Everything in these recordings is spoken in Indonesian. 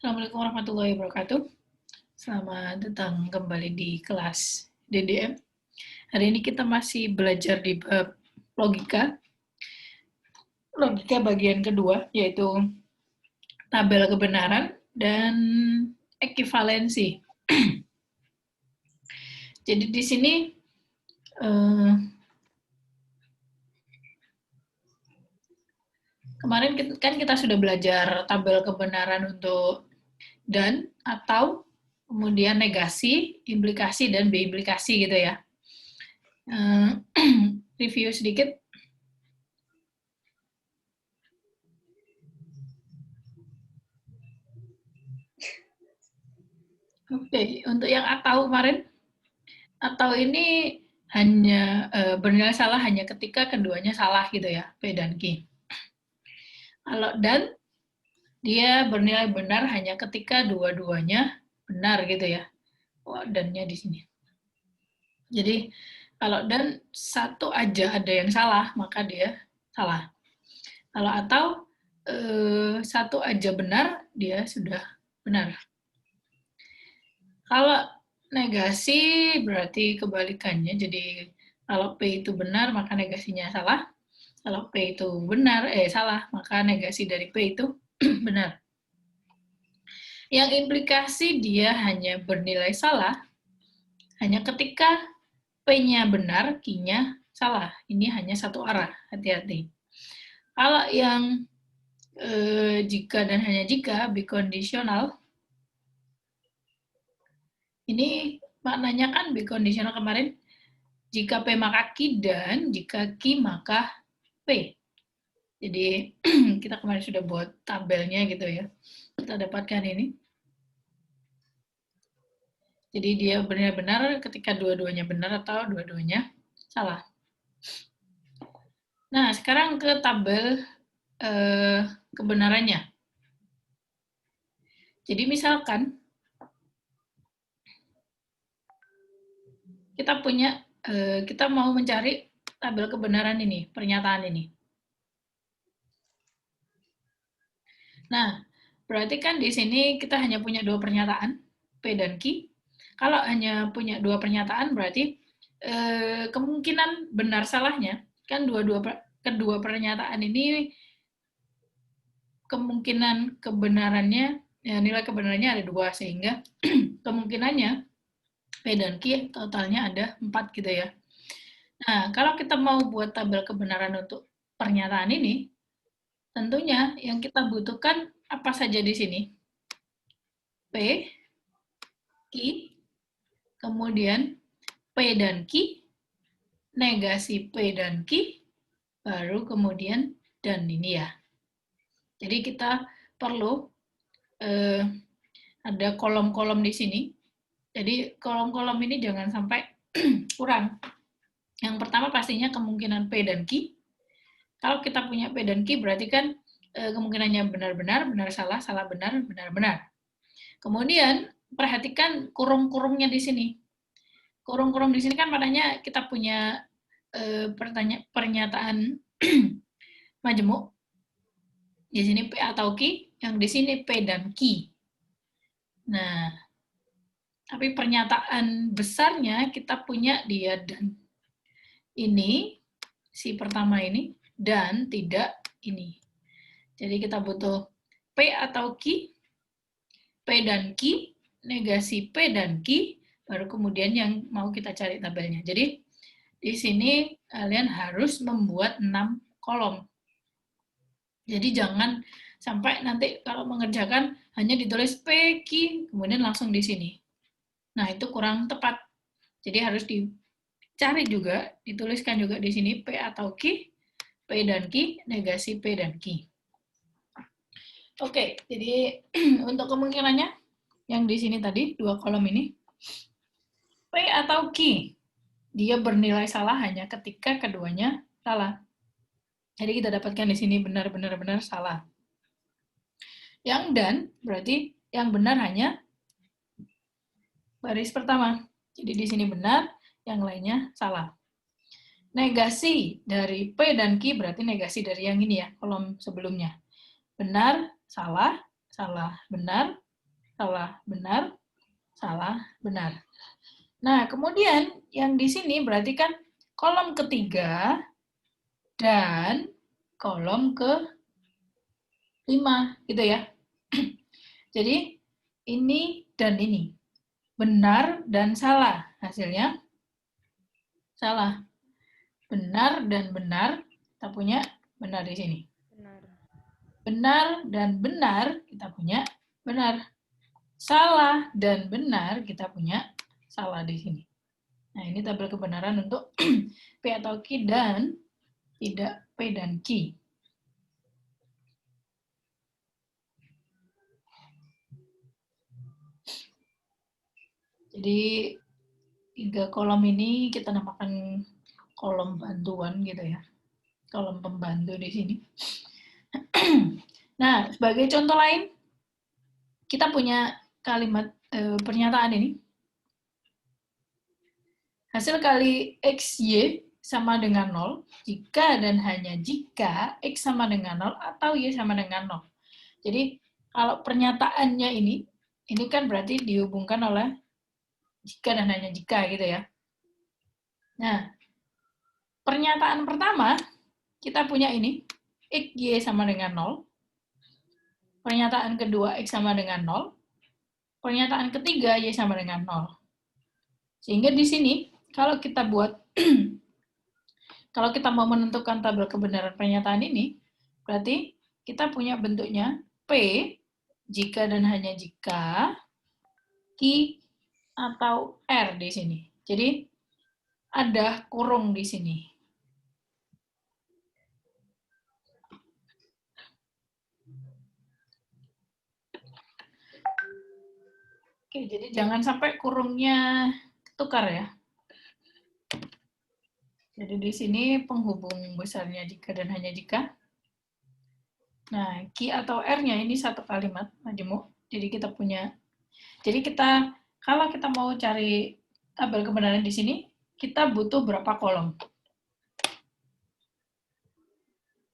Assalamualaikum warahmatullahi wabarakatuh. Selamat datang kembali di kelas DDM. Hari ini kita masih belajar di bab logika. Logika bagian kedua, yaitu tabel kebenaran dan ekivalensi. Jadi di sini kemarin kan kita sudah belajar tabel kebenaran untuk dan, atau, kemudian negasi, implikasi, dan B-implikasi gitu ya. Review sedikit. Oke, untuk yang atau kemarin, atau ini hanya bernilai salah hanya ketika keduanya salah gitu ya, P dan Q. Kalau dan, dia bernilai benar hanya ketika dua-duanya benar gitu ya. Oh, dannya di sini. Jadi kalau dan satu aja ada yang salah, maka dia salah. Kalau atau satu aja benar, dia sudah benar. Kalau negasi berarti kebalikannya. Jadi kalau P itu benar, maka negasinya salah. Kalau P itu benar, salah, maka negasi dari P itu benar. Yang implikasi dia hanya bernilai salah hanya ketika P-nya benar, Q-nya salah. Ini hanya satu arah, hati-hati. Kalau yang jika dan hanya jika, biconditional, ini maknanya kan biconditional kemarin, jika P maka Q dan jika Q maka P. Jadi kita kemarin sudah buat tabelnya gitu ya. Kita dapatkan ini. Jadi dia benar-benar ketika dua-duanya benar atau dua-duanya salah. Nah, sekarang ke tabel kebenarannya. Jadi misalkan kita mau mencari tabel kebenaran ini, pernyataan ini. Nah, berarti kan di sini kita hanya punya dua pernyataan, P dan Q. Kalau hanya punya dua pernyataan, berarti kemungkinan benar salahnya, kan kedua pernyataan ini kemungkinan kebenarannya, ya, nilai kebenarannya ada dua, sehingga kemungkinannya P dan Q totalnya ada 4 gitu ya. Nah, kalau kita mau buat tabel kebenaran untuk pernyataan ini, tentunya yang kita butuhkan apa saja di sini? P, Q, kemudian P dan Q, negasi P dan Q, baru kemudian dan ini ya. Jadi kita perlu ada kolom-kolom di sini. Jadi kolom-kolom ini jangan sampai kurang. Yang pertama pastinya kemungkinan P dan Q. Kalau kita punya P dan Q berarti kan kemungkinannya benar-benar, benar salah, salah benar, benar-benar. Kemudian perhatikan kurung-kurungnya di sini. Kurung-kurung di sini kan maknanya kita punya pernyataan majemuk. Di sini P atau Q, yang di sini P dan Q. Nah, tapi pernyataan besarnya kita punya dia dan. Ini, si pertama ini, dan tidak ini. Jadi kita butuh P atau Q, P dan Q, negasi P dan Q, baru kemudian yang mau kita cari tabelnya. Jadi di sini kalian harus membuat 6 kolom. Jadi jangan sampai nanti kalau mengerjakan hanya ditulis P, Q, kemudian langsung di sini. Nah, itu kurang tepat. Jadi harus dicari juga, dituliskan juga di sini P atau Q, P dan Q, negasi P dan Q. Oke, jadi untuk kemungkinannya yang di sini tadi, dua kolom ini, P atau Q, dia bernilai salah hanya ketika keduanya salah. Jadi kita dapatkan di sini benar-benar salah. Yang dan berarti yang benar hanya baris pertama. Jadi di sini benar, yang lainnya salah. Negasi dari P dan Q berarti negasi dari yang ini ya, kolom sebelumnya. Benar, salah, salah, benar, salah, benar, salah, benar. Nah, kemudian yang di sini berarti kan kolom ketiga dan kolom ke-5, gitu ya. Jadi, ini dan ini. Benar dan salah. Hasilnya salah. Benar dan benar, kita punya benar di sini. Benar. Benar dan benar, kita punya benar. Salah dan benar, kita punya salah di sini. Nah, ini tabel kebenaran untuk P atau Q dan tidak P dan Q. Jadi, 3 kolom ini kita namakan kolom bantuan gitu ya. Kolom pembantu di sini. Nah, sebagai contoh lain, kita punya kalimat pernyataan ini. Hasil kali XY sama dengan 0 jika dan hanya jika X sama dengan 0 atau Y sama dengan 0. Jadi, kalau pernyataannya ini kan berarti dihubungkan oleh jika dan hanya jika gitu ya. Nah, pernyataan pertama, kita punya ini, X, Y sama dengan 0. Pernyataan kedua, X sama dengan 0. Pernyataan ketiga, Y sama dengan 0. Sehingga di sini, kalau kita buat, kalau kita mau menentukan tabel kebenaran pernyataan ini, berarti kita punya bentuknya P, jika dan hanya jika, Q, atau R di sini. Jadi, ada kurung di sini. Oke, jadi jangan sampai kurungnya tukar ya. Jadi di sini penghubung besarnya jika dan hanya jika. Nah, Q atau R-nya ini satu kalimat, majemuk. Jadi kita punya, kalau kita mau cari tabel kebenaran di sini, kita butuh berapa kolom?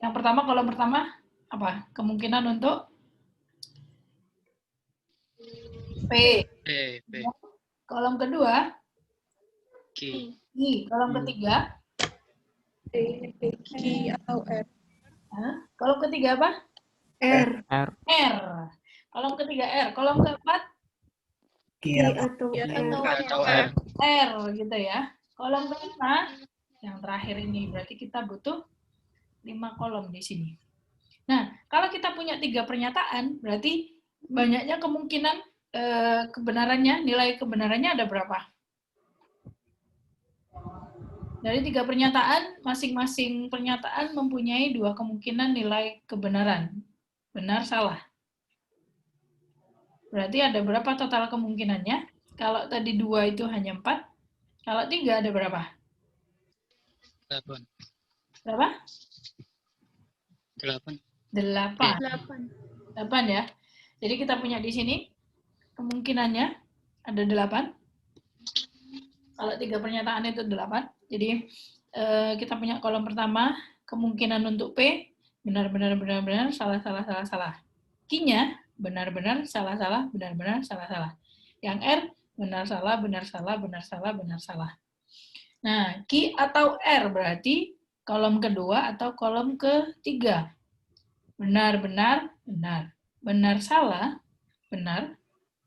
Yang pertama, kolom pertama, apa? Kemungkinan untuk P. P. Kolom kedua, Q. Kolom ketiga, Q atau R. kolom ketiga apa? R. R. Kolom ketiga R. Kolom keempat? Q atau R. R gitu ya. Kolom kelima, yang terakhir ini berarti kita butuh 5 kolom di sini. Nah, kalau kita punya 3 pernyataan, berarti banyaknya kemungkinan kebenarannya, nilai kebenarannya ada berapa? Dari 3 pernyataan, masing-masing pernyataan mempunyai 2 kemungkinan nilai kebenaran. Benar, salah. Berarti ada berapa total kemungkinannya? Kalau tadi 2 itu hanya 4, kalau 3 ada berapa? 8. Berapa? 8. 8 ya. Jadi kita punya di sini kemungkinannya ada 8. Kalau 3 pernyataan itu 8. Jadi kita punya kolom pertama, kemungkinan untuk P, benar, benar, benar, benar, salah, salah, salah, salah. Q-nya, benar, benar, salah, salah, benar, benar, salah, salah. Yang R, benar, salah, benar, salah, benar, salah, benar, salah. Nah, Q atau R berarti kolom kedua atau kolom ketiga. Benar, benar, benar. Benar, salah, benar.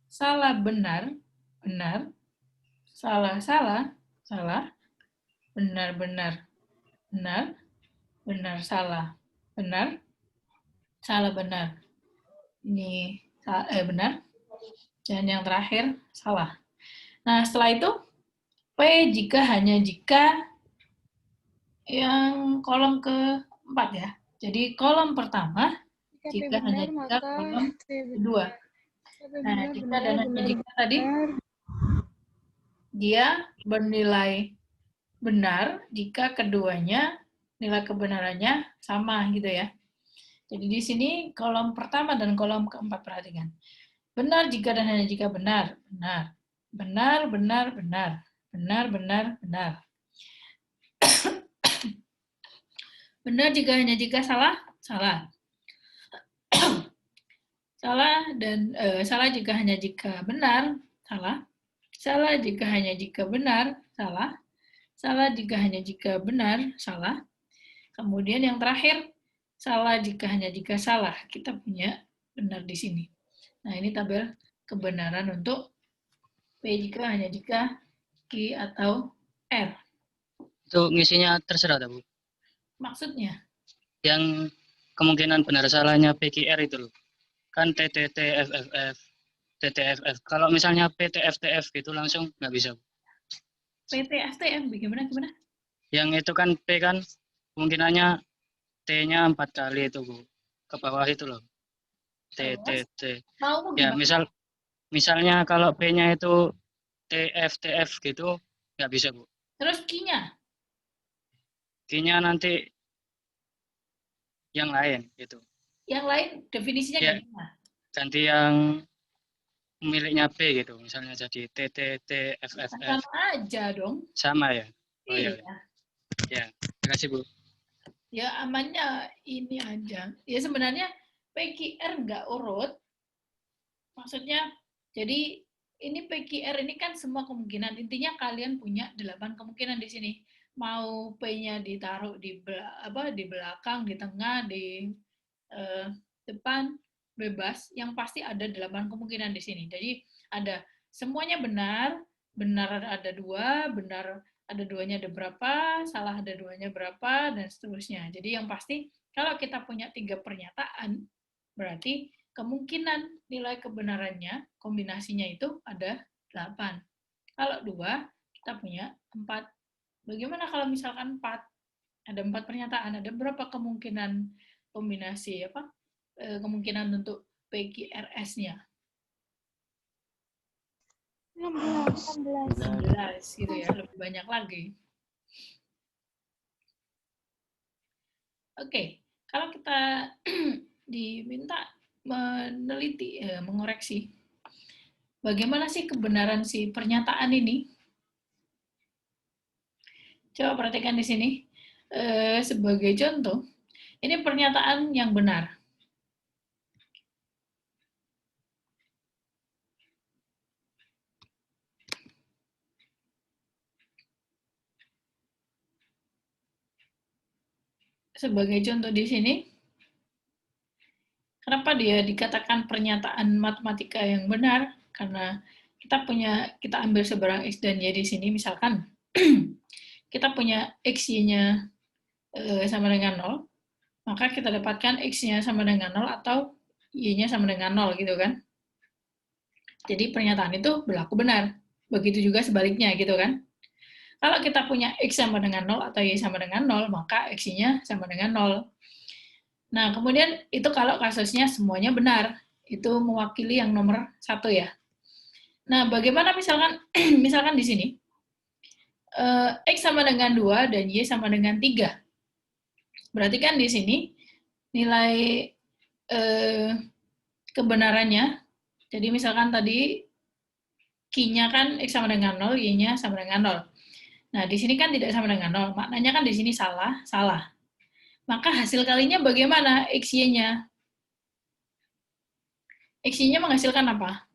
Salah, benar, benar. Salah, salah, salah. Benar, benar, benar. Benar, salah, benar. Salah, benar. Ini benar. Dan yang terakhir, salah. Nah, setelah itu, P jika hanya jika yang kolom keempat ya. Jadi kolom pertama, jika hanya jika kolom kedua. Nah, jika dan hanya jika tadi, dia bernilai benar jika keduanya nilai kebenarannya sama gitu ya. Jadi di sini kolom pertama dan kolom keempat perhatikan. Benar jika dan hanya jika benar, benar. Benar, benar, benar. Benar, benar, benar. Benar jika hanya jika salah, salah. salah, dan salah jika hanya jika benar, salah. Salah jika hanya jika benar, salah. Salah jika hanya jika benar, salah. Kemudian yang terakhir, salah jika hanya jika salah. Kita punya benar di sini. Nah, ini tabel kebenaran untuk P jika hanya jika, Q atau R. Itu ngisinya terserah, Bu. Maksudnya, Yang kemungkinan benar salahnya PQR itu loh. Kan TTTFFF, TTFF. Kalau misalnya PTFTF gitu langsung nggak bisa. PT, STM, gimana? Yang itu kan P kan kemungkinannya T-nya 4 kali itu, Bu. Ke bawah itu loh. T, T, Terus, T. mau Ya, gimana? misalnya kalau P-nya itu TF, TF gitu, nggak bisa, Bu. Terus Q-nya? Q-nya nanti yang lain gitu. Yang lain definisinya Ya, gimana? ganti yang miliknya P gitu. Misalnya jadi T, T, T, F, F, Nah, F. sama aja dong. Sama ya? Oh iya. Iya. Ya, terima kasih, Bu. Ya amannya ini aja. Ya sebenarnya PQR nggak urut. Maksudnya, jadi ini PQR ini kan semua kemungkinan. Intinya kalian punya 8 kemungkinan di sini. Mau P-nya ditaruh di di belakang, di tengah, di eh, depan, bebas. Yang pasti ada 8 kemungkinan di sini. Jadi ada semuanya benar, benar ada 2, benar ada 2-nya ada berapa, salah ada 2-nya berapa, dan seterusnya. Jadi yang pasti kalau kita punya 3 pernyataan, berarti kemungkinan nilai kebenarannya, kombinasinya itu ada 8. Kalau 2, kita punya 4. Bagaimana kalau misalkan 4? Ada 4 pernyataan, ada berapa kemungkinan kombinasi kemungkinan untuk PQRS-nya? 16. 16 gitu ya, lebih banyak lagi. Oke, kalau kita diminta meneliti, mengoreksi, bagaimana sih kebenaran si pernyataan ini? Coba perhatikan di sini. Sebagai contoh, ini pernyataan yang benar. Sebagai contoh di sini, kenapa dia dikatakan pernyataan matematika yang benar? Karena kita ambil sebarang X dan Y di sini, misalkan kita punya X-Y-nya sama dengan 0, maka kita dapatkan X-nya sama dengan 0 atau Y-nya sama dengan 0 gitu kan. Jadi pernyataan itu berlaku benar. Begitu juga sebaliknya gitu kan. Kalau kita punya X sama dengan 0 atau Y sama dengan 0, maka X-nya sama dengan 0. Nah, kemudian itu kalau kasusnya semuanya benar. Itu mewakili yang nomor 1 ya. Nah, bagaimana misalkan di sini, X sama dengan 2 dan Y sama dengan 3. Berarti kan di sini nilai kebenarannya, jadi misalkan tadi Q-nya kan X sama dengan 0, Y-nya sama dengan 0. Nah, di sini kan tidak sama dengan 0. Maknanya kan di sini salah, salah. Maka hasil kalinya bagaimana X, Y-nya? X, Y-nya menghasilkan apa?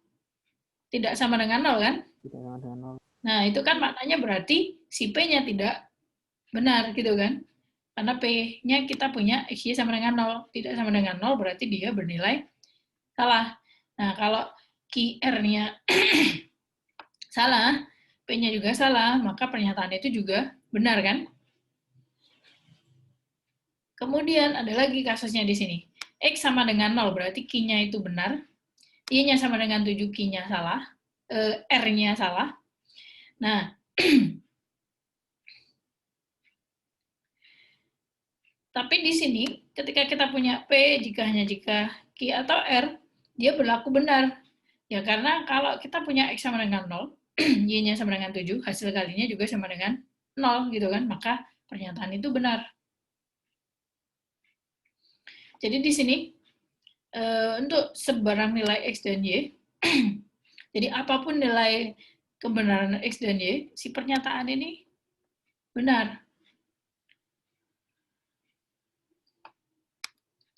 Tidak sama dengan 0 kan? Tidak sama dengan 0. Nah, itu kan maknanya berarti si P-nya tidak benar gitu kan? Karena P-nya kita punya X, Y sama dengan 0. Tidak sama dengan 0 berarti dia bernilai salah. Nah, kalau QR-nya salah, P-nya juga salah, maka pernyataan itu juga benar kan? Kemudian ada lagi kasusnya di sini. X sama dengan 0 berarti Q-nya itu benar. Y-nya sama dengan 7, Q-nya salah. R-nya salah. Nah, tapi di sini ketika kita punya P jika Q atau R, dia berlaku benar. Ya karena kalau kita punya X sama dengan 0, Y-nya sama dengan 7, hasil kalinya juga sama dengan 0 gitu kan, maka pernyataan itu benar. Jadi di sini untuk sebarang nilai X dan Y, jadi apapun nilai kebenaran X dan Y, si pernyataan ini benar.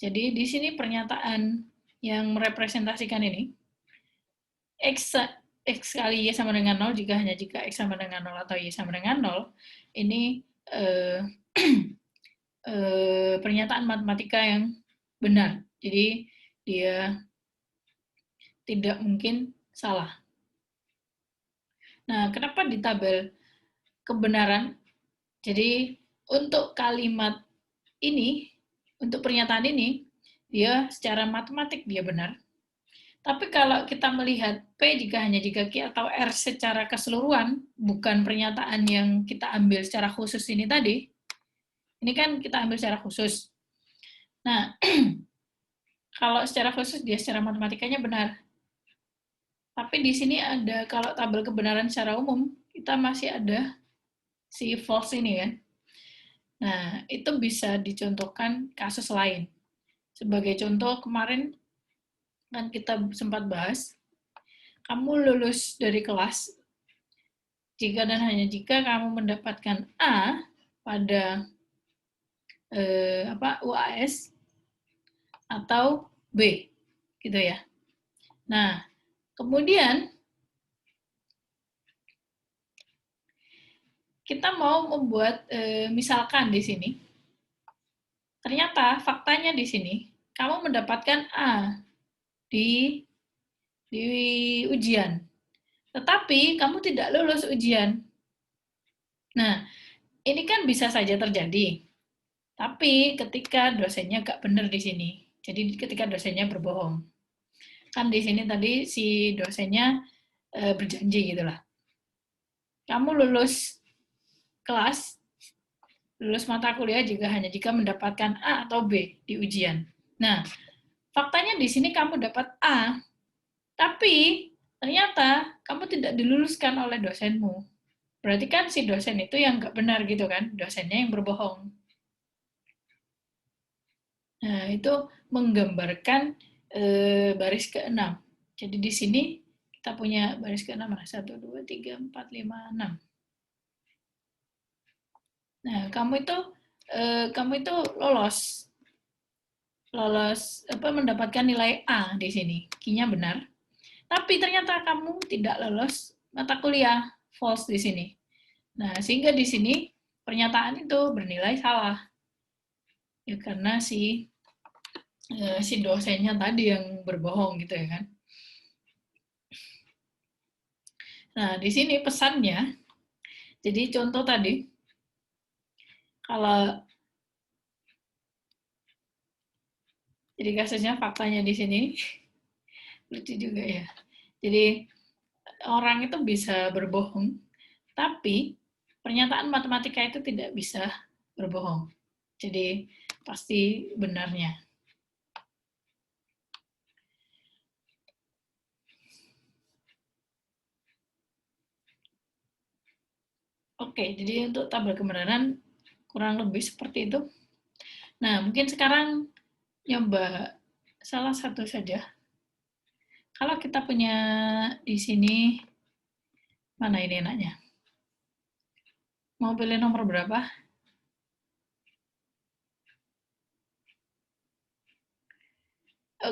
Jadi di sini pernyataan yang merepresentasikan ini, X kali Y sama dengan 0 hanya jika X sama dengan 0 atau Y sama dengan 0, ini pernyataan matematika yang benar. Jadi dia tidak mungkin salah. Nah, kenapa di tabel kebenaran? Jadi untuk kalimat ini, untuk pernyataan ini, dia secara matematik dia benar. Tapi kalau kita melihat P hanya jika Q atau R secara keseluruhan, bukan pernyataan yang kita ambil secara khusus ini tadi, ini kan kita ambil secara khusus. Nah, kalau secara khusus dia secara matematikanya benar. Tapi di sini ada, kalau tabel kebenaran secara umum, kita masih ada si false ini kan. Nah, itu bisa dicontohkan kasus lain. Sebagai contoh, kemarin kan kita sempat bahas, kamu lulus dari kelas jika dan hanya jika kamu mendapatkan A pada UAS atau B, gitu ya. Nah, kemudian kita mau membuat misalkan di sini, ternyata faktanya di sini kamu mendapatkan A di ujian, tetapi kamu tidak lulus ujian. Nah, ini kan bisa saja terjadi. Tapi ketika dosennya nggak benar di sini, jadi ketika dosennya berbohong, kan di sini tadi si dosennya berjanji gitulah. Kamu lulus kelas, lulus mata kuliah hanya jika mendapatkan A atau B di ujian. Nah, faktanya di sini kamu dapat A, tapi ternyata kamu tidak diluluskan oleh dosenmu. Berarti kan si dosen itu yang nggak benar gitu kan, dosennya yang berbohong. Nah, itu menggambarkan baris ke-6. Jadi di sini kita punya baris ke-6, 1, 2, 3, 4, 5, 6. Nah, kamu itu lolos mendapatkan nilai A di sini, Q-nya benar. Tapi ternyata kamu tidak lolos mata kuliah, false di sini. Nah, sehingga di sini pernyataan itu bernilai salah. Ya karena si dosennya tadi yang berbohong gitu ya kan. Nah, di sini pesannya, jadi contoh tadi, kalau jadi kasusnya faktanya di sini, lucu juga ya. Jadi orang itu bisa berbohong, tapi pernyataan matematika itu tidak bisa berbohong. Jadi pasti benarnya. Oke, jadi untuk tabel kebenaran kurang lebih seperti itu. Nah, mungkin sekarang nyoba salah satu saja. Kalau kita punya di sini, mana ini enaknya? Mau pilih nomor berapa?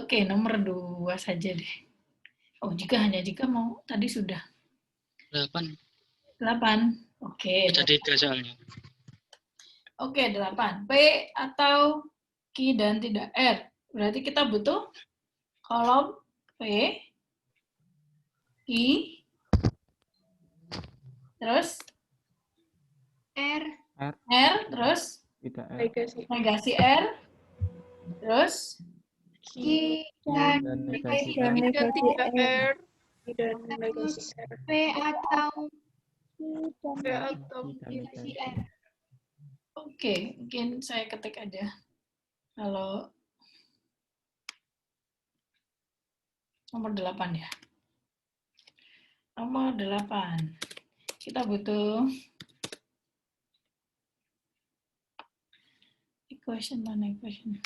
Oke, nomor 2 saja deh. Oh, hanya jika mau, tadi sudah. 8. 8. Oke. Ada 3 soalnya. Oke, 8. P atau Q dan tidak R. Berarti kita butuh kolom P, Q, terus R. Terus Tidak R. negasi R, terus Q dan negasi negasi R. R. Terus P atau negasi R. Oke, mungkin saya ketik aja. Kalau nomor 8 ya. Nomor 8. Kita butuh equation, mana equation?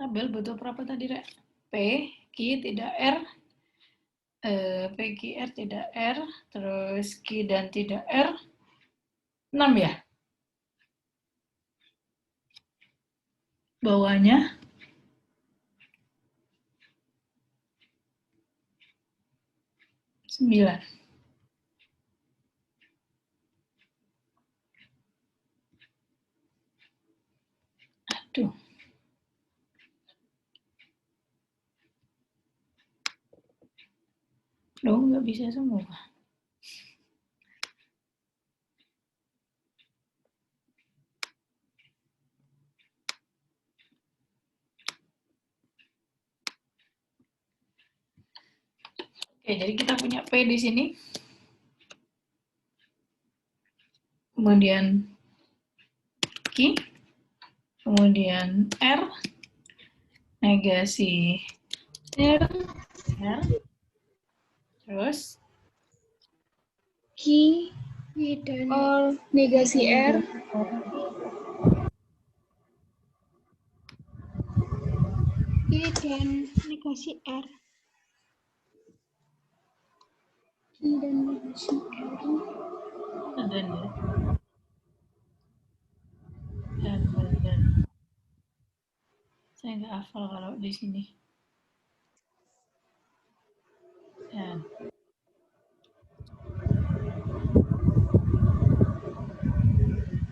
Tabel butuh berapa tadi, Rek? P, Q tidak R, P, Q, R tidak R, terus Q dan tidak R, 6 ya? Bawahnya 9. Aduh. Loh, nggak bisa semua. Oke, jadi kita punya P di sini. Kemudian Q. Kemudian R. Negasi R. Terus Q dan negasi R. Q dan negasi R. Q dan negasi R. dan saya nggak hafal kalau di sini. Dan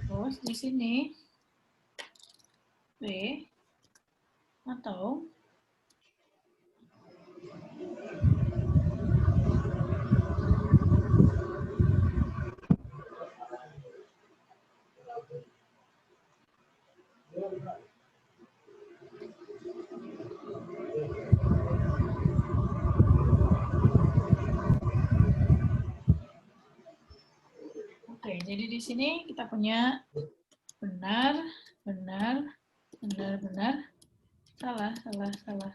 terus di sini B atau Oke, jadi di sini kita punya benar,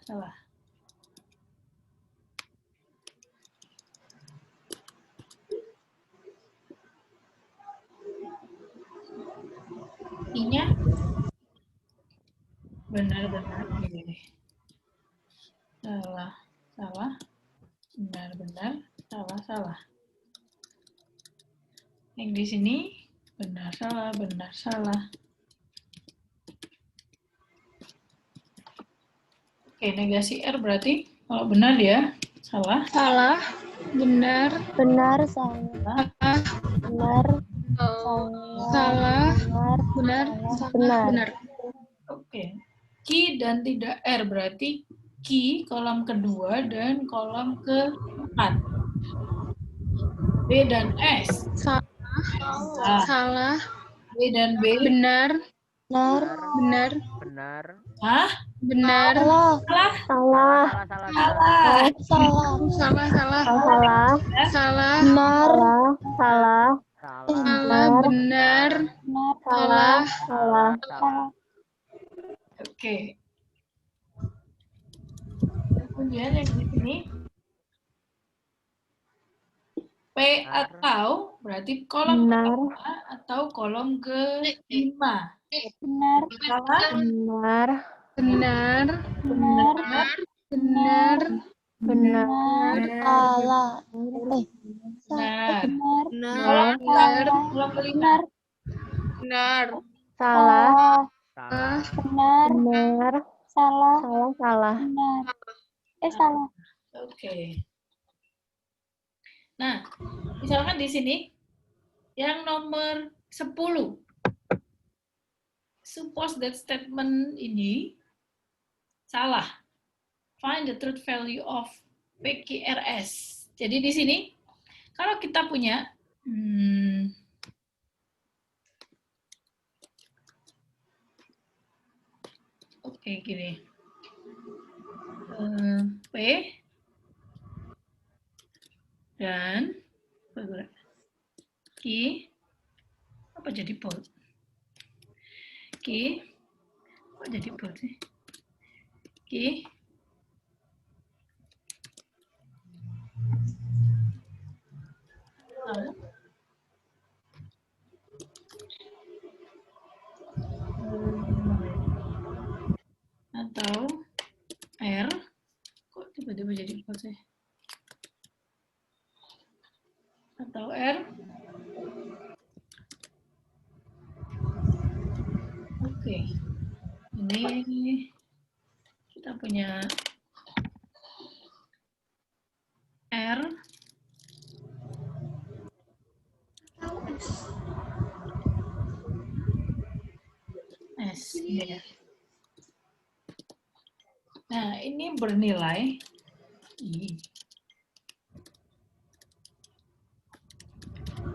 salah. I-nya benar, salah, benar, salah. Yang di sini benar, salah. Oke, negasi R berarti kalau benar ya salah. Salah, benar, Salah. benar, salah, benar. Oke. Q dan tidak R berarti Q kolom kedua dan kolom keempat. B dan S. Salah, B dan B. benar, Hah? benar, Salah. salah, benar, salah. Oke. Kemudian yang di sini P atau berarti kolom pertama atau kolom ke-5. Salah? Benar, Kolom ke-5. benar, Salah. Oke. Nah, misalkan di sini yang nomor 10. Suppose that statement ini salah. Find the truth value of PQRS. Jadi di sini kalau kita punya oke, gini. P dan Q apa jadi bold? Q apa jadi bold sih? Q atau R kok tiba-tiba jadi bold sih? Atau R Ini kita punya R S. Ya. Nah, ini bernilai I.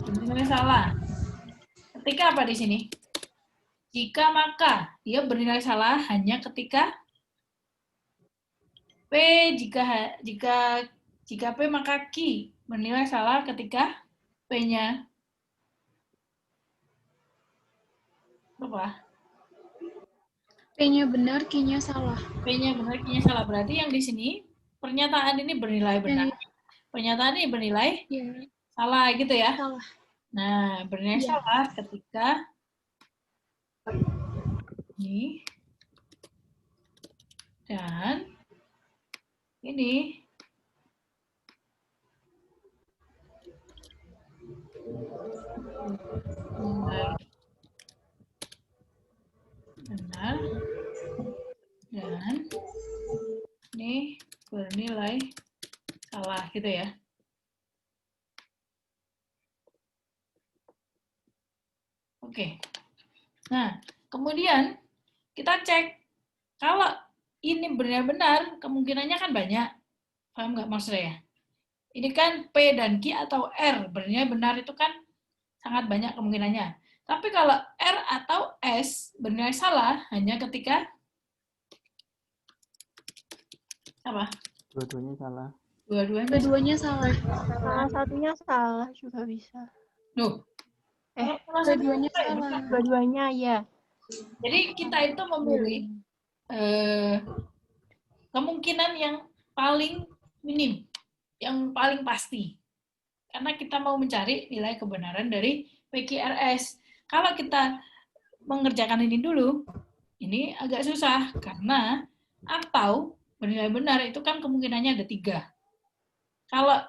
Bernilai salah. Ketika apa di sini? Jika maka dia bernilai salah hanya ketika P, jika P maka Q bernilai salah ketika P-nya apa? P-nya benar, Q-nya salah. P-nya benar, Q-nya salah. Berarti yang di sini pernyataan ini bernilai benar. Pernyataan ini bernilai salah gitu ya. Salah. Nah, bernilai salah ketika ini dan ini benar dan ini bernilai salah gitu ya. Oke. Nah, kemudian kita cek kalau ini benar-benar kemungkinannya kan banyak. Paham nggak maksud saya? Ini kan P dan Q atau R benar itu kan sangat banyak kemungkinannya. Tapi kalau R atau S bernilai salah hanya ketika apa? Dua-duanya salah. Dua-duanya salah. Salah satunya salah juga bisa. Loh. Dua-duanya salah. Dua-duanya ya. Jadi kita itu memilih kemungkinan yang paling minim, yang paling pasti. Karena kita mau mencari nilai kebenaran dari PQRS. Kalau kita mengerjakan ini dulu, ini agak susah karena atau bernilai benar itu kan kemungkinannya ada 3. Kalau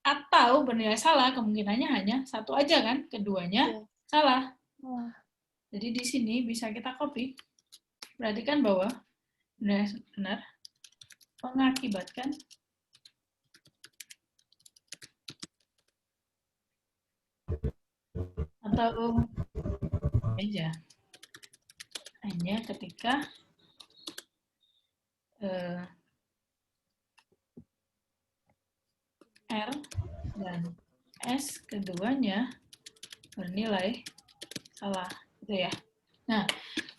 atau bernilai salah kemungkinannya hanya 1 aja kan, keduanya salah. Jadi di sini bisa kita copy. Perhatikan bahwa benar mengakibatkan atau aja hanya ketika R dan S keduanya bernilai salah gitu ya. Nah,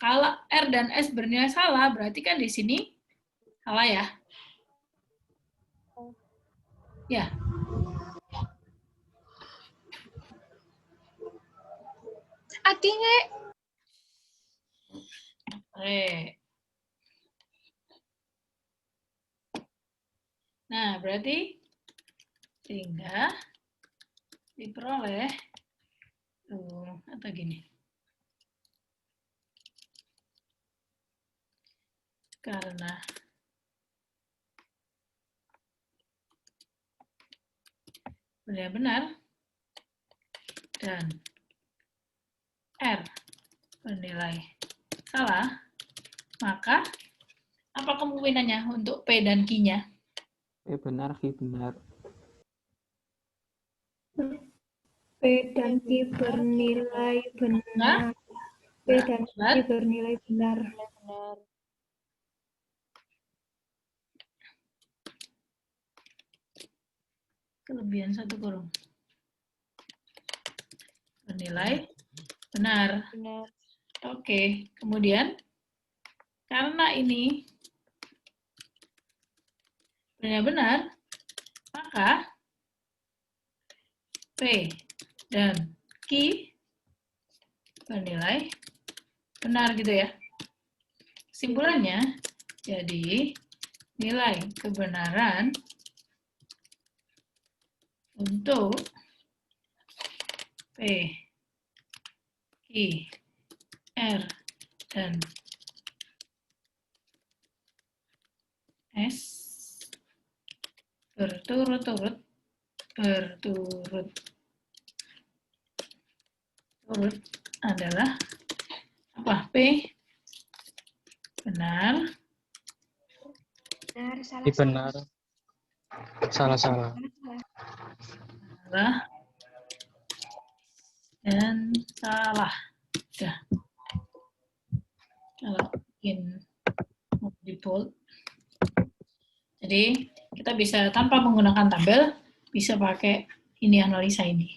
kalau R dan S bernilai salah berarti kan di sini salah ya. Ya. Artinya Oke. Nah, berarti sehingga diperoleh atau gini. Karena benar-benar dan R bernilai salah, maka apa kemungkinannya untuk P dan Q-nya? P benar, Q benar. P dan Q bernilai benar. P dan Q bernilai benar. Kelebihan 1 kurung. Bernilai benar. Oke, kemudian karena ini benar-benar, maka P dan Q bernilai benar gitu ya. Kesimpulannya, jadi nilai kebenaran untuk P, Q, R, dan S berturut-turut adalah apa? P benar, Benar, salah, P benar, salah. salah. salah, dan salah. Udah. Kalau bikin mau di bold. Jadi kita bisa tanpa menggunakan tabel, bisa pakai ini analisa ini.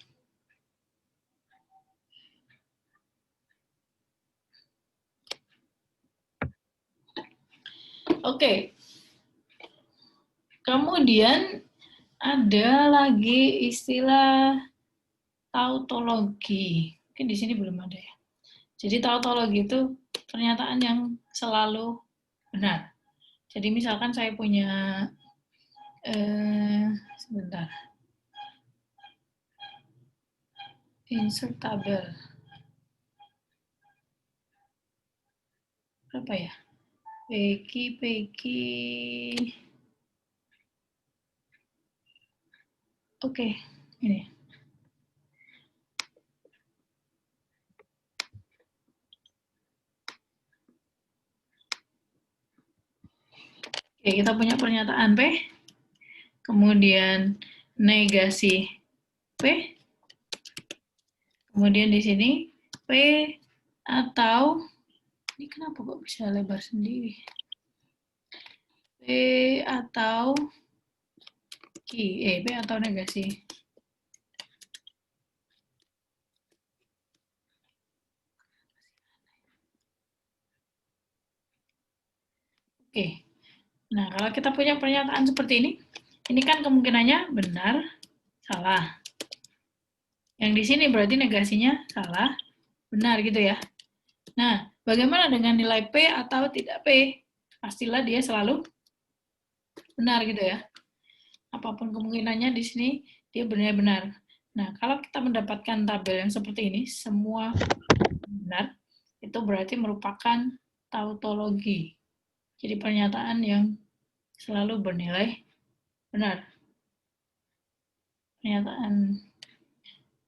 Oke. Kemudian ada lagi istilah tautologi. Mungkin di sini belum ada ya. Jadi tautologi itu pernyataan yang selalu benar. Jadi misalkan saya punya sebentar. Insert tabel. Berapa ya? Peggy. Oke, ini. Oke, kita punya pernyataan P, kemudian negasi P, kemudian di sini P atau, ini kenapa kok bisa lebar sendiri? P atau P atau negasi. Oke, nah kalau kita punya pernyataan seperti ini kan kemungkinannya benar, salah. Yang di sini berarti negasinya salah, benar gitu ya. Nah, bagaimana dengan nilai P atau tidak P? Pastilah dia selalu benar gitu ya. Apapun kemungkinannya di sini dia benar-benar. Nah, kalau kita mendapatkan tabel yang seperti ini, semua benar, itu berarti merupakan tautologi. Jadi pernyataan yang selalu bernilai benar. Pernyataan.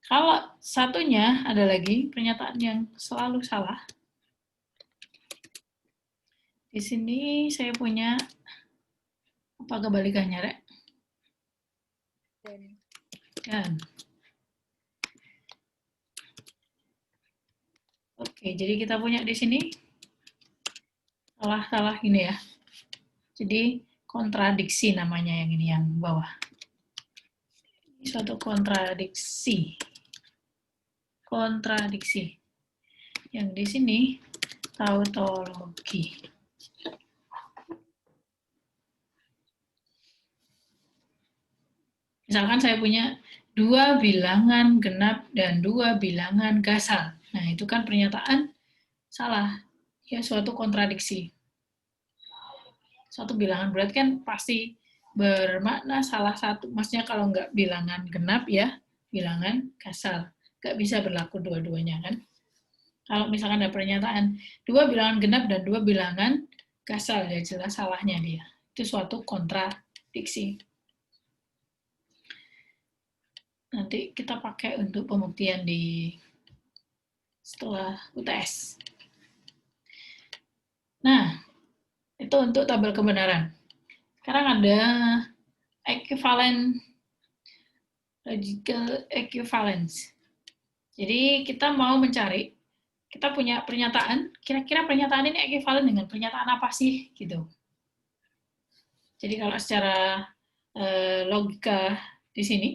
Kalau satunya ada lagi pernyataan yang selalu salah. Di sini saya punya apa kebalikannya, Rek? Dan. Oke, jadi kita punya di sini salah-salah gini ya. Jadi kontradiksi namanya yang ini yang bawah. Ini suatu kontradiksi. Kontradiksi. Yang di sini tautologi. Misalkan saya punya 2 bilangan genap dan 2 bilangan gasal. Nah, itu kan pernyataan salah. Ya, suatu kontradiksi. Suatu bilangan berarti kan pasti bermakna salah satu. Maksudnya kalau nggak bilangan genap ya, bilangan gasal. Nggak bisa berlaku dua-duanya kan. Kalau misalkan ada pernyataan 2 bilangan genap dan 2 bilangan gasal, ya jelas salahnya dia. Itu suatu kontradiksi. Nanti kita pakai untuk pembuktian di setelah UTS. Nah, itu untuk tabel kebenaran. Sekarang ada equivalent logical equivalence. Jadi kita mau mencari, kita punya pernyataan, kira-kira pernyataan ini equivalent dengan pernyataan apa sih gitu. Jadi kalau secara logika di sini,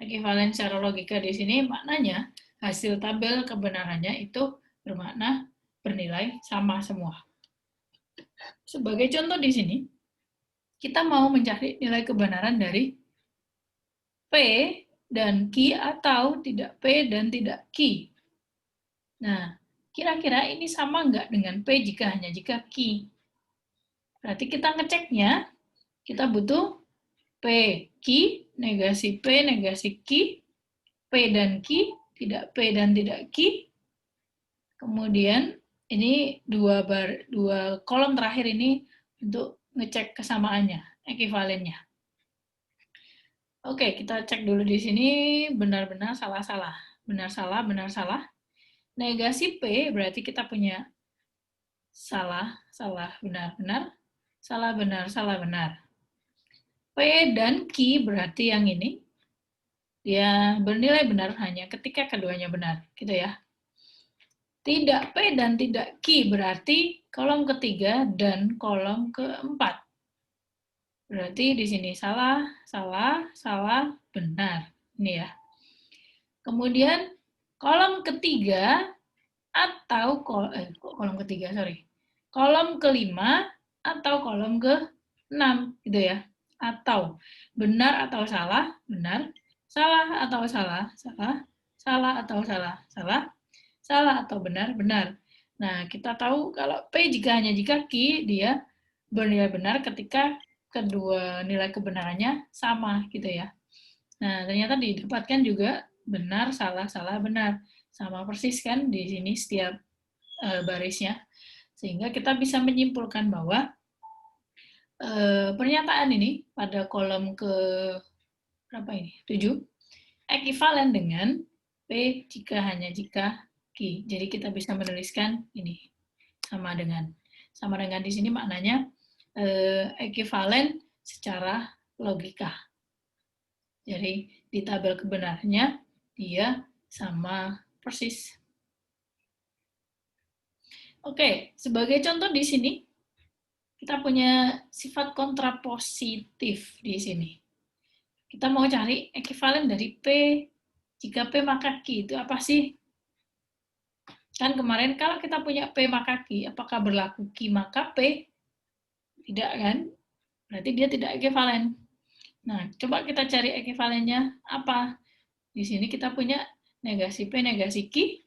equivalent secara logika di sini maknanya hasil tabel kebenarannya itu bermakna bernilai sama semua. Sebagai contoh di sini, kita mau mencari nilai kebenaran dari P dan Q atau tidak P dan tidak Q. Nah, kira-kira ini sama nggak dengan P jika Q? Berarti kita ngeceknya, kita butuh P, Q, negasi P, negasi Q, P dan Q, tidak P dan tidak Q. Kemudian ini dua kolom terakhir ini untuk ngecek kesamaannya, ekivalennya. Oke, kita cek dulu di sini benar-benar salah-salah. Benar-salah, benar-salah. Negasi P berarti kita punya salah, salah, benar, benar, salah, benar, salah, benar. P dan Q berarti yang ini, dia bernilai benar hanya ketika keduanya benar, gitu ya. Tidak P dan tidak Q berarti kolom ketiga dan kolom keempat. Berarti di sini salah, salah, salah, benar. Ini ya. Kemudian kolom ketiga atau kolom ketiga, sorry. Kolom kelima atau kolom ke-6 gitu ya. Atau benar atau salah, benar, salah atau salah, salah, salah atau salah, salah, salah atau benar, benar. Nah, kita tahu kalau P hanya jika Q dia bernilai benar ketika kedua nilai kebenarannya sama gitu ya. Nah, ternyata didapatkan juga benar, salah, salah, benar. Sama persis kan di sini setiap barisnya. Sehingga kita bisa menyimpulkan bahwa pernyataan ini pada kolom ke berapa ini? 7 ekivalen dengan P hanya jika Q. Jadi kita bisa menuliskan ini sama dengan di sini maknanya ekivalen secara logika. Jadi di tabel kebenarannya dia sama persis. Oke, sebagai contoh di sini kita punya sifat kontrapositif di sini. Kita mau cari ekivalen dari P jika P maka Q itu apa sih? Kan kemarin kalau kita punya P maka Q, apakah berlaku Q maka P? Tidak kan? Berarti dia tidak ekivalen. Nah, coba kita cari ekivalennya apa? Di sini kita punya negasi P, negasi Q.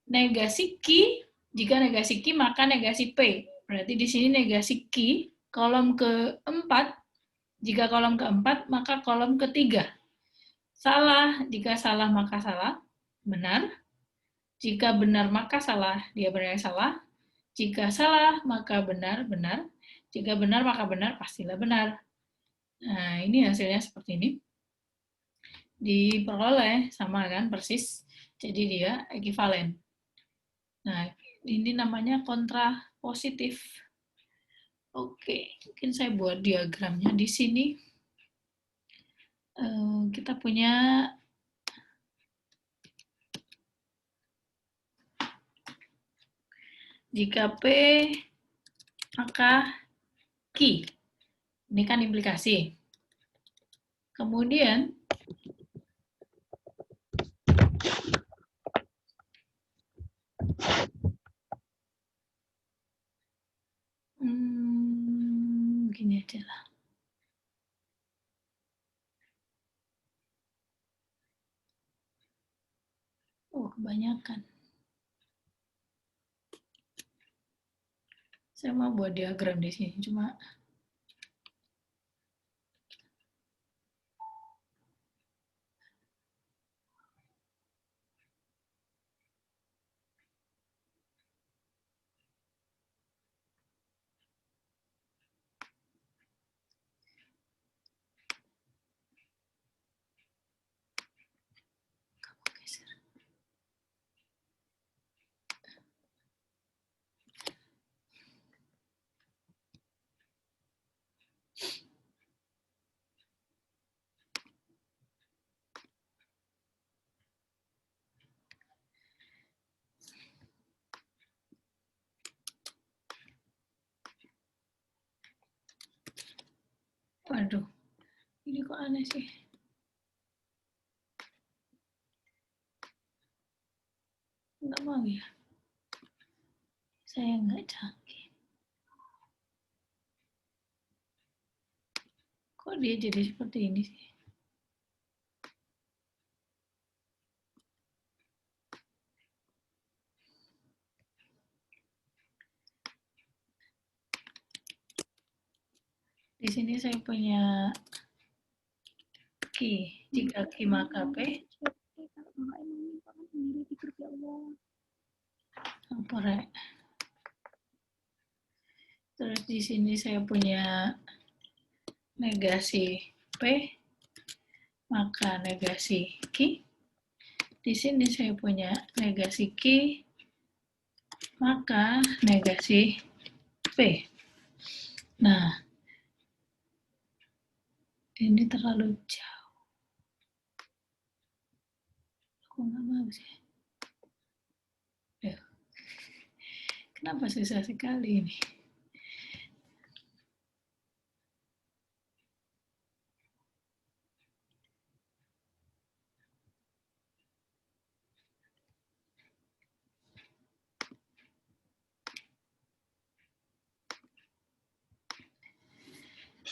Negasi Q, jika negasi Q maka negasi P. Berarti di sini negasi Q, kolom keempat. Jika kolom keempat, maka kolom ketiga. Salah, jika salah maka salah, benar. Jika benar maka salah, dia benar salah. Jika salah maka benar, benar. Jika benar maka benar, pastilah benar. Nah, ini hasilnya seperti ini. Diperoleh sama kan, persis. Jadi dia ekivalen. Nah, ini namanya kontrapositif. Oke, mungkin saya buat diagramnya di sini. Kita punya jika P maka Q. Ini kan implikasi. Kemudian gini aja lah. Oh, kebanyakan. Saya mau buat diagram di sini, cuma waduh, ini kok aneh sih. Nggak mau ya. Saya nggak canggih. Kok dia jadi seperti ini sih? Di sini saya punya Q. Jika Q maka P. Sampai. Terus di sini saya punya negasi P, maka negasi Q. Di sini saya punya negasi Q, maka negasi P. Nah, ini terlalu jauh. Aku nggak mau sih. Kenapa susah sekali ini?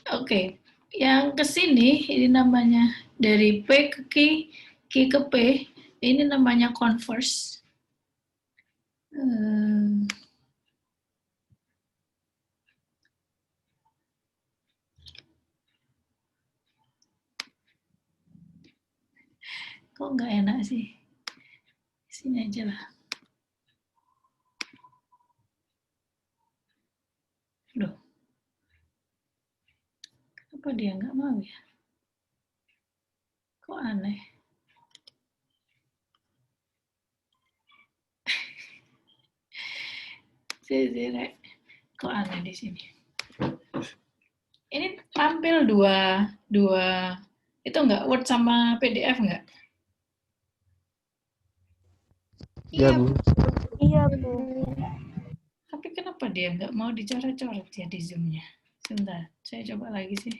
Oke, yang ke sini ini namanya dari P ke Q, Q ke P, ini namanya converse. Kok nggak enak sih? Sini aja lah. Loh, kenapa dia nggak mau ya? Kok aneh? Kok aneh di sini? Ini tampil dua itu nggak Word sama PDF nggak? Iya, Bu. Iya, Bu. Tapi kenapa dia nggak mau dicoret-coret ya di Zoom-nya? Sebentar, saya coba lagi sih.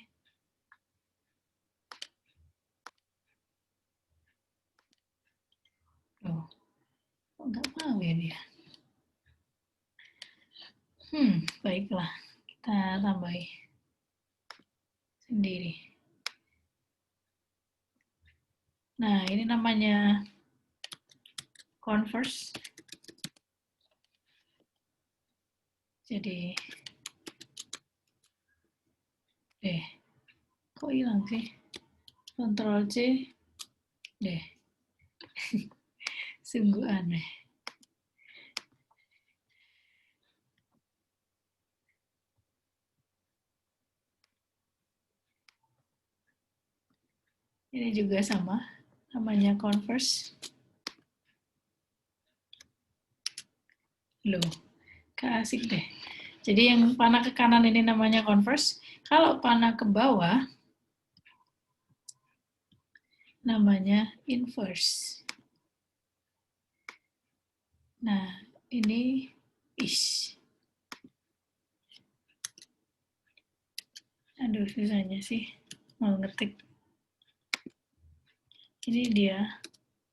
Loh, kok nggak mau ya dia? Baiklah, kita tambahi sendiri. Nah, ini namanya converse. Jadi, kok hilang sih? Ctrl C, deh. Sungguh aneh. Ini juga sama, namanya converse. Loh, asik deh. Jadi yang panah ke kanan ini namanya converse. Kalau panah ke bawah, namanya inverse. Nah, ini is. Aduh, susahnya sih mau ngetik. Ini dia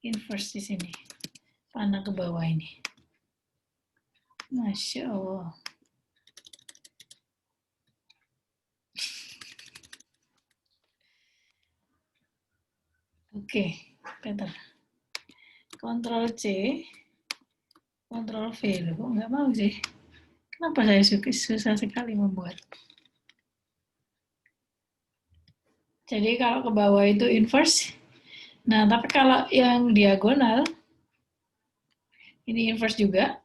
inverse di sini. Panah ke bawah ini. Masya Allah. Oke, Peter. Ctrl C, Ctrl V. Loh, kok nggak mau sih? Kenapa saya susah sekali membuat? Jadi kalau ke bawah itu inverse. Nah, tapi kalau yang diagonal, ini inverse juga.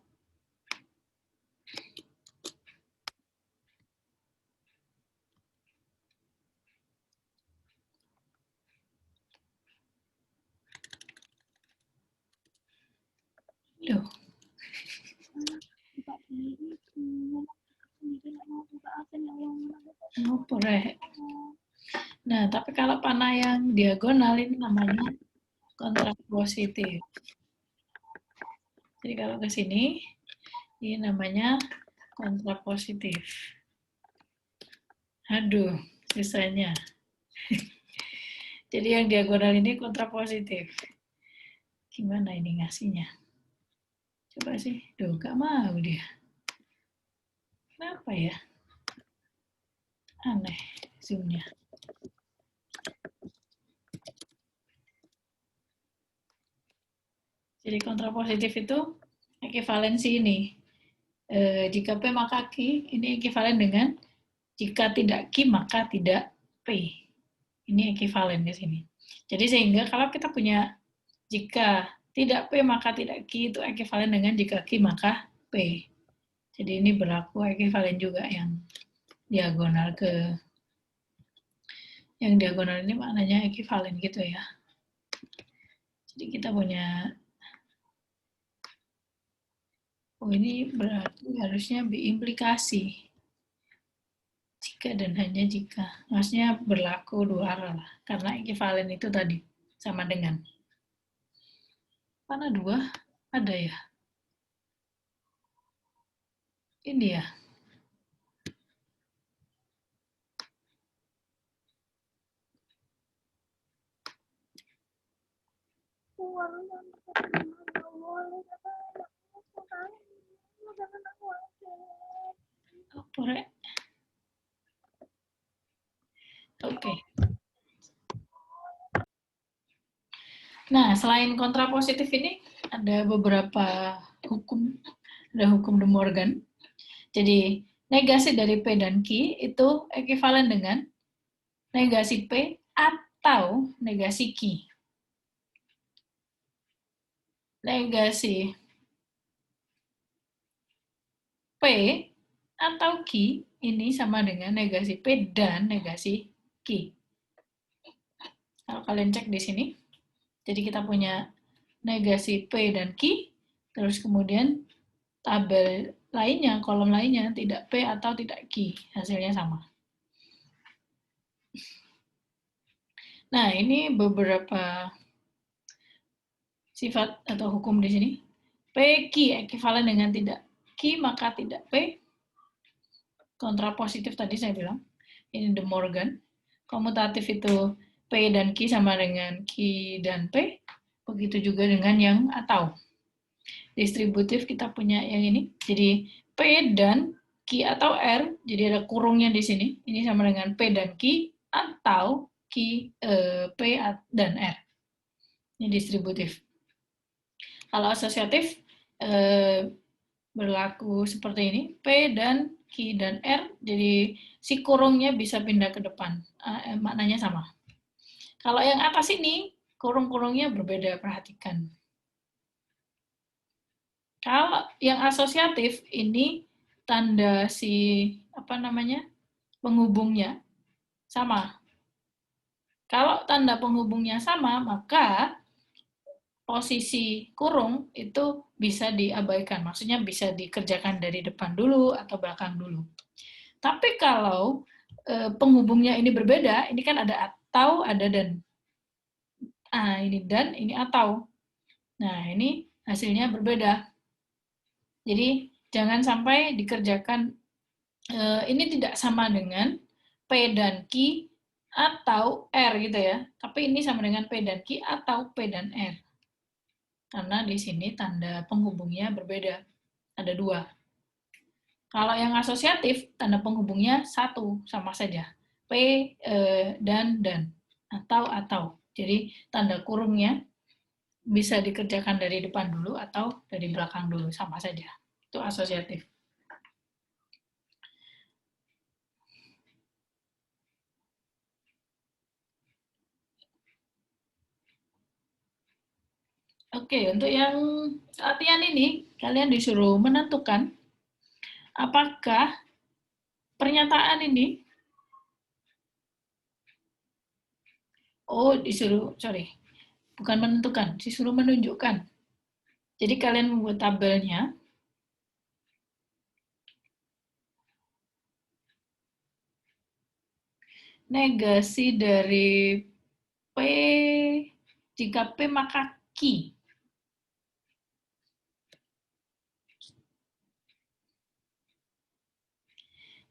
Loh. Nah, tapi kalau panah yang diagonal ini namanya kontrapositif. Jadi kalau ke sini, ini namanya kontrapositif. Aduh, sisanya. Jadi yang diagonal ini kontrapositif. Gimana ini ngasihnya? Coba sih. Duh, gak mau dia. Kenapa ya? Aneh zoom-nya. Jadi kontrapositif itu ekivalensi ini. Jika P maka Q, ini ekivalen dengan jika tidak Q maka tidak P. Ini ekivalen di sini. Jadi sehingga kalau kita punya jika tidak P maka tidak Q, itu ekivalen dengan jika Q maka P. Jadi ini berlaku ekivalen juga yang diagonal ke yang diagonal ini maknanya ekivalen gitu ya. Jadi kita punya Oh, ini berarti harusnya implikasi. Jika dan hanya jika. Maksudnya berlaku dua arah lah. Karena ekivalen itu tadi. Sama dengan. Mana dua? Ada ya? Ini ya. Apa, Rek? Oke. Nah, selain kontrapositif ini, ada beberapa hukum. Ada hukum De Morgan. Jadi, negasi dari P dan Q itu ekivalen dengan negasi P atau negasi Q. Negasi P atau Q ini sama dengan negasi P dan negasi Q. Kalau kalian cek di sini, jadi kita punya negasi P dan Q, terus kemudian tabel lainnya, kolom lainnya tidak P atau tidak Q, hasilnya sama. Nah, ini beberapa sifat atau hukum di sini. P, Q ekivalen dengan tidak Q, maka tidak P. Kontrapositif tadi saya bilang. Ini De Morgan. Komutatif itu P dan Q sama dengan Q dan P. Begitu juga dengan yang atau. Distributif kita punya yang ini. Jadi P dan Q atau R, jadi ada kurungnya di sini. Ini sama dengan P dan Q atau P dan R. Ini distributif. Kalau asosiatif berlaku seperti ini, P dan Q dan R, jadi si kurungnya bisa pindah ke depan, maknanya sama. Kalau yang atas ini, kurung-kurungnya berbeda, perhatikan. Kalau yang asosiatif ini tanda si penghubungnya sama. Kalau tanda penghubungnya sama, maka posisi kurung itu bisa diabaikan. Maksudnya bisa dikerjakan dari depan dulu atau belakang dulu. Tapi kalau penghubungnya ini berbeda, ini kan ada atau, ada dan. Ini dan, ini atau. Nah, ini hasilnya berbeda. Jadi, jangan sampai dikerjakan, ini tidak sama dengan P dan Q atau R gitu ya. Tapi ini sama dengan P dan Q atau P dan R. Karena di sini tanda penghubungnya berbeda. Ada dua. Kalau yang asosiatif, tanda penghubungnya satu, sama saja. P dan. Atau. Jadi tanda kurungnya bisa dikerjakan dari depan dulu atau dari belakang dulu, sama saja. Itu asosiatif. Oke, untuk yang latihan ini, kalian disuruh menentukan apakah pernyataan ini, bukan menentukan, disuruh menunjukkan. Jadi kalian membuat tabelnya, negasi dari P, jika P maka Q.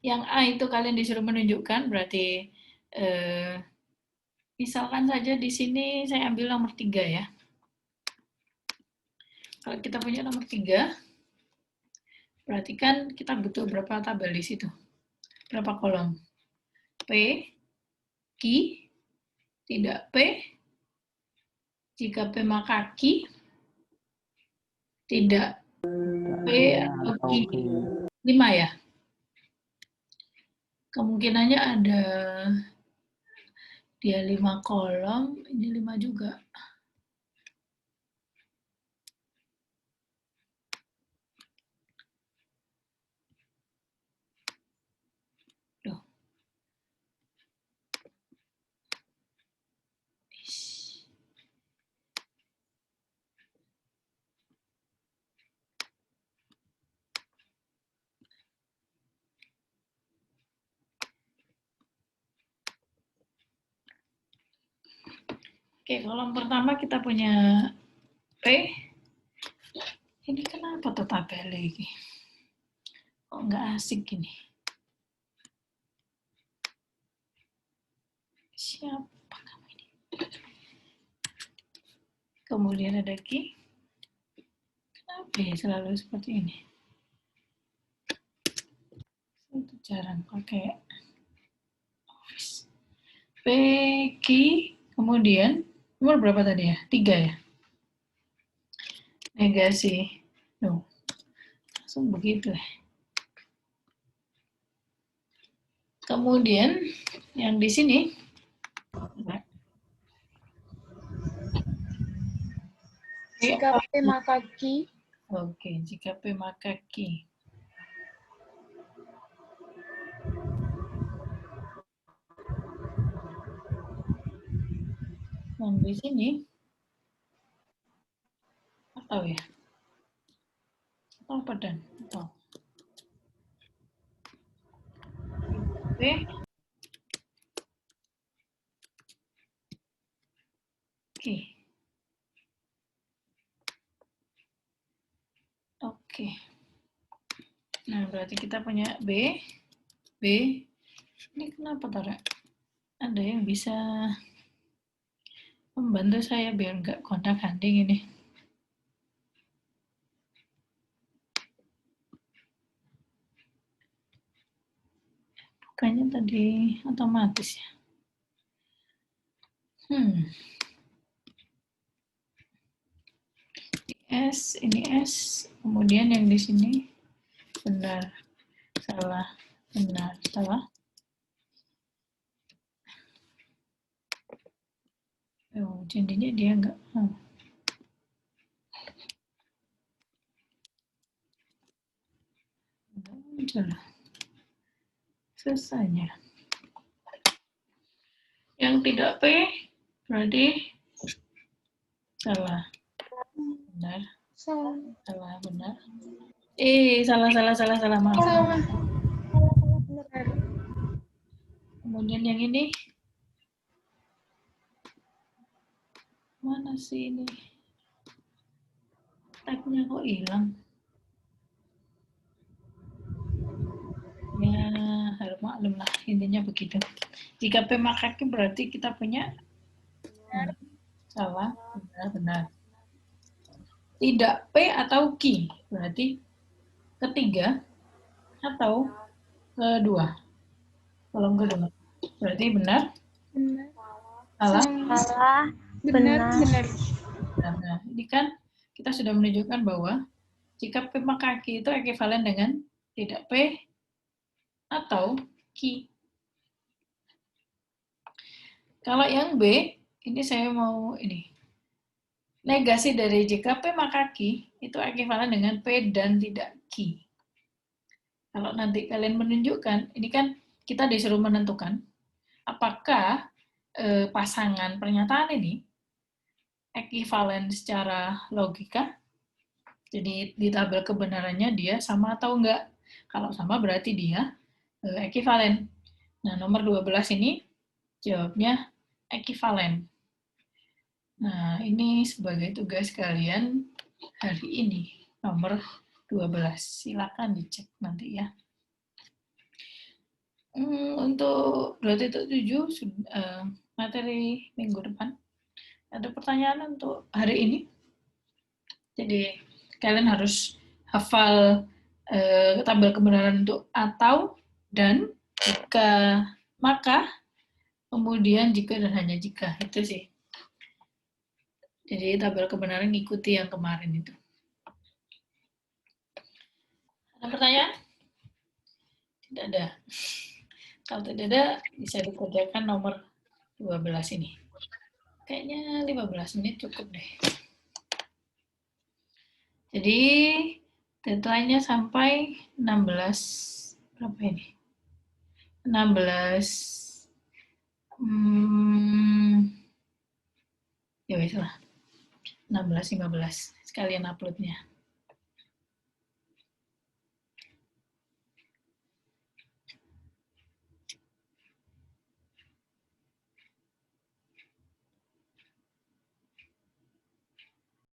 Yang A itu kalian disuruh menunjukkan, berarti misalkan saja di sini saya ambil nomor 3 ya. Kalau kita punya nomor 3, berarti kan kita butuh berapa tabel di situ? Berapa kolom? P, Q, tidak P, jika P maka Q, tidak P atau Q. 5 ya? Kemungkinannya ada dia 5 kolom, ini 5 juga. Duh. Oke, kolom pertama kita punya P. Ini kenapa tuh tabel ini? Kok nggak asik gini? Siapa kamu ini? Kemudian ada Q. Kenapa ya selalu seperti ini? Itu jarang pakai Office. P, Q, kemudian nomor berapa tadi ya? 3 ya? Negasi. No. Langsung begitu. Kemudian yang di sini Jika P maka Q. Oke, jika P maka Q. Dan di sini atau ya? Atau apa dan? Atau P Q. Oke. Nah, berarti kita punya B. Ini kenapa, Tara? Ada yang bisa membantu saya biar nggak kontak-kandik ini. Bukannya tadi otomatis ya? Ini S, kemudian yang di sini benar, salah, benar, salah. Oh, jadinya dia enggak. Muncul. Selesainya. Yang tidak P berarti salah, benar, salah, benar. Salah, maaf. Kemudian yang ini mana sih ini? Tag-nya kok hilang? Ya, harus maklum lah, intinya begitu. Jika P maka Q berarti kita punya salah, benar. Tidak P atau Q, berarti ketiga atau kedua. Kolom kedua. Berarti benar? Salah? Benar. Nah, ini kan kita sudah menunjukkan bahwa jika P maka Q itu ekuivalen dengan tidak P atau Q. Kalau yang B, ini saya mau ini. Negasi dari jika P maka Q itu ekuivalen dengan P dan tidak Q. Kalau nanti kalian menunjukkan, ini kan kita disuruh menentukan apakah pasangan pernyataan ini ekuivalen secara logika. Jadi di tabel kebenarannya dia sama atau enggak. Kalau sama berarti dia ekuivalen. Nah, nomor 12 ini jawabnya ekuivalen. Nah, ini sebagai tugas kalian hari ini, nomor 12. Silakan dicek nanti ya. Untuk berarti itu 7 materi minggu depan. Ada pertanyaan untuk hari ini? Jadi kalian harus hafal tabel kebenaran untuk atau, dan, jika, maka, kemudian jika dan hanya jika. Itu sih. Jadi tabel kebenaran ngikuti yang kemarin itu. Ada pertanyaan? Tidak ada. Kalau tidak ada, bisa dikerjakan nomor 12 ini. Kayaknya 15 menit cukup deh. Jadi deadline-nya sampai 16, berapa ini? 16, ya wes lah, 16-15 sekalian uploadnya.